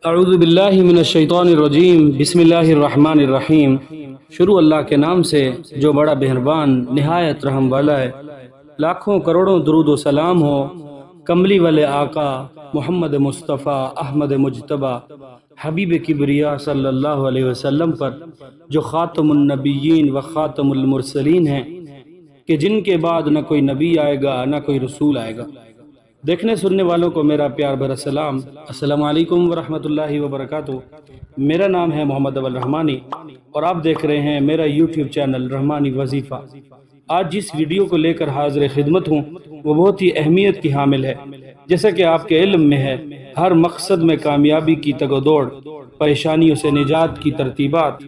اعوذ باللہ من الشیطان الرجیم بسم اللہ الرحمن الرحیم۔ شروع اللہ کے نام سے جو بڑا مہربان نہایت رحم والا ہے۔ لاکھوں کروڑوں درود و سلام ہو کملی والے آقا محمد مصطفیٰ احمد مجتبیٰ حبیب کبریا صلی اللہ علیہ وسلم پر، جو خاتم النبیین و خاتم المرسلین ہیں، کہ جن کے بعد نہ کوئی نبی آئے گا نہ کوئی رسول آئے گا۔ دیکھنے سننے والوں کو میرا پیار بھرا سلام، السلام علیکم ورحمۃ اللہ وبرکاتہ۔ میرا نام ہے محمد اول رحمانی اور آپ دیکھ رہے ہیں میرا یوٹیوب چینل رحمانی وظیفہ۔ آج جس ویڈیو کو لے کر حاضر خدمت ہوں وہ بہت ہی اہمیت کی حامل ہے۔ جیسا کہ آپ کے علم میں ہے، ہر مقصد میں کامیابی کی تگ و دوڑ، پریشانیوں سے نجات کی ترتیبات،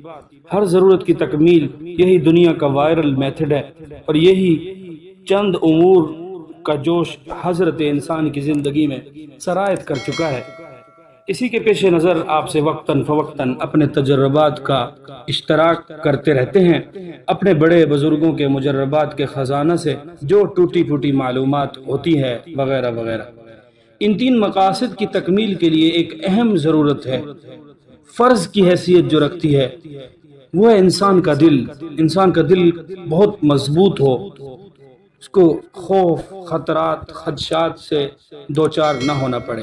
ہر ضرورت کی تکمیل، یہی دنیا کا وائرل میتھڈ ہے، اور یہی چند امور کا جوش حضرت انسان کی زندگی میں سرایت کر چکا ہے۔ اسی کے پیش نظر آپ سے وقتاً فوقتاً اپنے تجربات کا اشتراک کرتے رہتے ہیں، اپنے بڑے بزرگوں کے مجربات کے خزانہ سے جو ٹوٹی پھوٹی معلومات ہوتی ہے وغیرہ وغیرہ۔ ان تین مقاصد کی تکمیل کے لیے ایک اہم ضرورت ہے، فرض کی حیثیت جو رکھتی ہے، وہ ہے انسان کا دل۔ انسان کا دل بہت مضبوط ہو، اس کو خوف، خطرات، خدشات سے دوچار نہ ہونا پڑے۔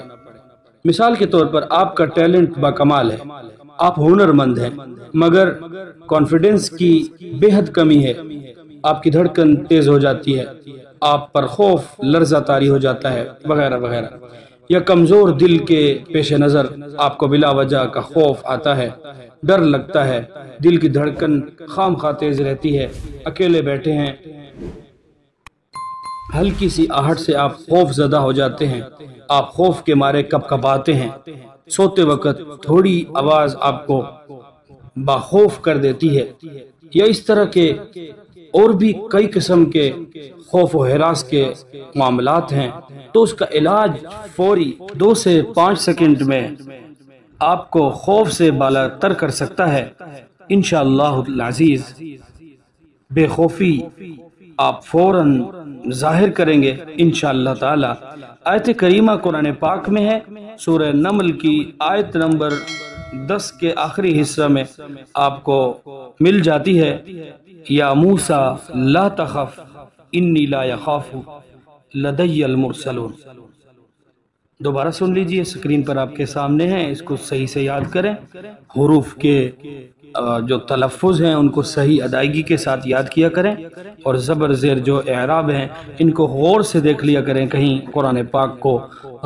مثال کے طور پر آپ کا ٹیلنٹ با کمال ہے، آپ ہنر مند ہیں، مگر کانفیڈنس کی بے حد کمی ہے، آپ کی دھڑکن تیز ہو جاتی ہے، آپ پر خوف لرزہ طاری ہو جاتا ہے وغیرہ وغیرہ، یا کمزور دل کے پیش نظر آپ کو بلا وجہ کا خوف آتا ہے، ڈر لگتا ہے، دل کی دھڑکن خام خواہ تیز رہتی ہے، اکیلے بیٹھے ہیں، ہلکی سی آہٹ سے آپ خوف زدہ ہو جاتے ہیں، آپ خوف کے مارے کپ کپاتے ہیں، سوتے وقت تھوڑی آواز آپ کو باخوف کر دیتی ہے، یا اس طرح کے اور بھی کئی قسم کے خوف و ہراس کے معاملات ہیں، تو اس کا علاج فوری 2 سے 5 سیکنڈ میں آپ کو خوف سے بالا تر کر سکتا ہے۔ انشاءاللہ العزیز بے خوفی آپ فوراً ظاہر کریں گے انشاءاللہ تعالی۔ آیت کریمہ قرآن پاک میں ہے، سورہ نمل کی آیت نمبر 10 کے آخری حصہ میں آپ کو مل جاتی ہے، یا موسیٰ لا تخف انی لا یخاف لدی المرسلون۔ دوبارہ سن لیجئے، سکرین پر آپ کے سامنے ہیں، اس کو صحیح سے یاد کریں، حروف کے جو تلفظ ہیں ان کو صحیح ادائیگی کے ساتھ یاد کیا کریں، اور زبر زیر جو اعراب ہیں ان کو غور سے دیکھ لیا کریں، کہیں قرآن پاک کو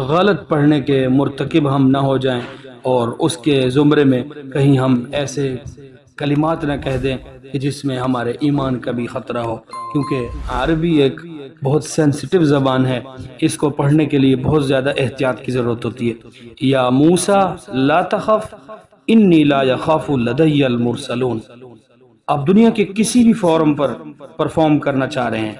غلط پڑھنے کے مرتکب ہم نہ ہو جائیں، اور اس کے زمرے میں کہیں ہم ایسے کلمات نہ کہہ دیں کہ جس میں ہمارے ایمان کا بھی خطرہ ہو، کیونکہ عربی ایک بہت سینسٹیو زبان ہے، اس کو پڑھنے کے لیے بہت زیادہ احتیاط کی ضرورت ہوتی ہے۔ یا موسیٰ لا تخف انی لا یخاف لدی المرسلون۔ آپ دنیا کے کسی بھی فورم پر پرفارم کرنا چاہ رہے ہیں،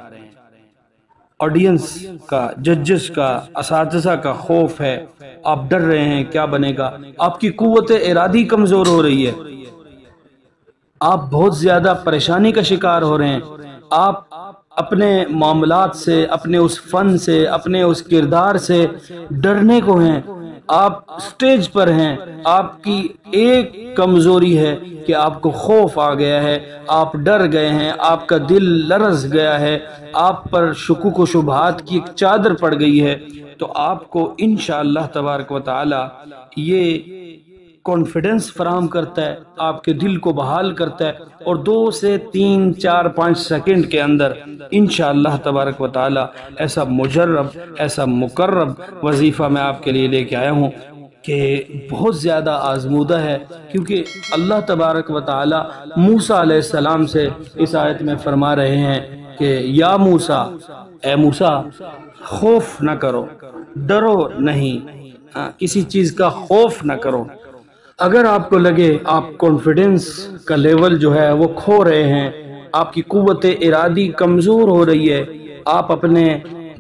آڈینس کا، ججز کا، اساتذہ کا خوف ہے، آپ ڈر رہے ہیں کیا بنے گا، آپ کی قوت ارادی کمزور ہو رہی ہے، آپ بہت زیادہ پریشانی کا شکار ہو رہے ہیں، آپ اپنے معاملات سے، اپنے اس فن سے، اپنے اس کردار سے ڈرنے کو ہیں، آپ سٹیج پر ہیں، آپ کی ایک کمزوری ہے کہ آپ کو خوف آ گیا ہے، آپ ڈر گئے ہیں، آپ کا دل لرز گیا ہے، آپ پر شکوک و شبہات کی ایک چادر پڑ گئی ہے، تو آپ کو انشاءاللہ تبارک و تعالی یہ کانفیڈنس فراہم کرتا ہے، آپ کے دل کو بحال کرتا ہے، اور 2 سے 3 4 5 سیکنڈ کے اندر انشاءاللہ تبارک و تعالی ایسا مجرب، ایسا مقرب وظیفہ میں آپ کے لیے لے کے آیا ہوں کہ بہت زیادہ آزمودہ ہے، کیونکہ اللہ تبارک و تعالی موسیٰ علیہ السلام سے اس آیت میں فرما رہے ہیں کہ یا موسیٰ، اے موسیٰ، خوف نہ کرو، ڈرو نہیں، کسی چیز کا خوف نہ کرو۔ اگر آپ کو لگے آپ کانفیڈنس کا لیول جو ہے وہ کھو رہے ہیں، آپ کی قوت ارادی کمزور ہو رہی ہے، آپ اپنے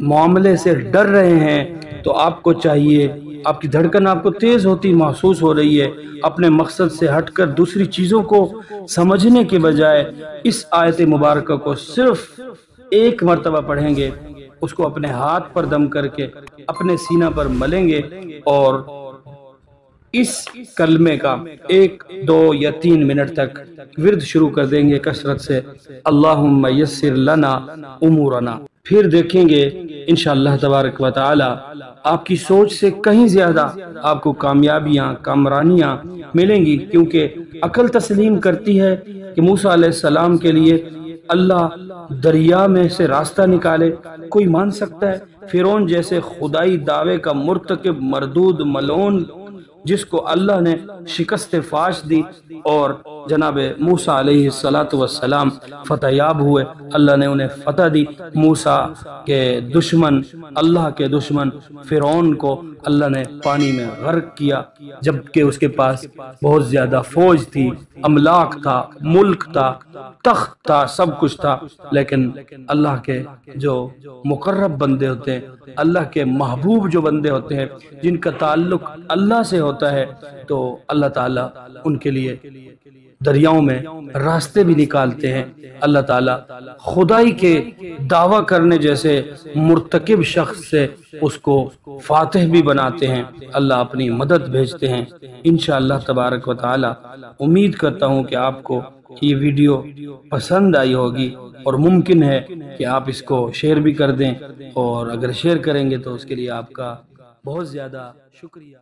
معاملے سے ڈر رہے ہیں، تو آپ کو چاہیے، آپ کی دھڑکن آپ کو تیز ہوتی محسوس ہو رہی ہے، اپنے مقصد سے ہٹ کر دوسری چیزوں کو سمجھنے کے بجائے اس آیت مبارکہ کو صرف ایک مرتبہ پڑھیں گے، اس کو اپنے ہاتھ پر دم کر کے اپنے سینہ پر ملیں گے، اور اس کلمے کا 1 2 یا 3 منٹ تک ورد شروع کر دیں گے کثرت سے، اللہم یسر لنا امورنا، پھر دیکھیں گے انشاءاللہ تبارک و تعالی آپ کی سوچ سے کہیں زیادہ آپ کو کامیابیاں، کامرانیاں ملیں گی، کیونکہ عقل تسلیم کرتی ہے کہ موسیٰ علیہ السلام کے لیے اللہ دریا میں سے راستہ نکالے۔ کوئی مان سکتا ہے فرعون جیسے خدائی دعوے کا مرتکب مردود ملعون، جس کو اللہ نے شکست فاش دی اور جناب موسیٰ علیہ السلام فتح یاب ہوئے، اللہ نے انہیں فتح دی۔ موسیٰ کے دشمن، اللہ کے دشمن فرعون کو اللہ نے پانی میں غرق کیا، جبکہ اس کے پاس بہت زیادہ فوج تھی، املاک تھا، ملک تھا، تخت تھا، سب کچھ تھا، لیکن اللہ کے جو مقرب بندے ہوتے ہیں، اللہ کے محبوب جو بندے ہوتے ہیں، جن کا تعلق اللہ سے ہوتا ہے، تو اللہ تعالیٰ ان کے لیے دریاؤں میں راستے بھی نکالتے ہیں۔ اللہ تعالیٰ خدائی کے دعویٰ کرنے جیسے مرتکب شخص سے اس کو فاتح بھی بناتے ہیں، اللہ اپنی مدد بھیجتے ہیں انشاءاللہ تبارک و تعالی۔ امید کرتا ہوں کہ آپ کو یہ ویڈیو پسند آئی ہوگی، اور ممکن ہے کہ آپ اس کو شیئر بھی کر دیں، اور اگر شیئر کریں گے تو اس کے لیے آپ کا بہت زیادہ شکریہ۔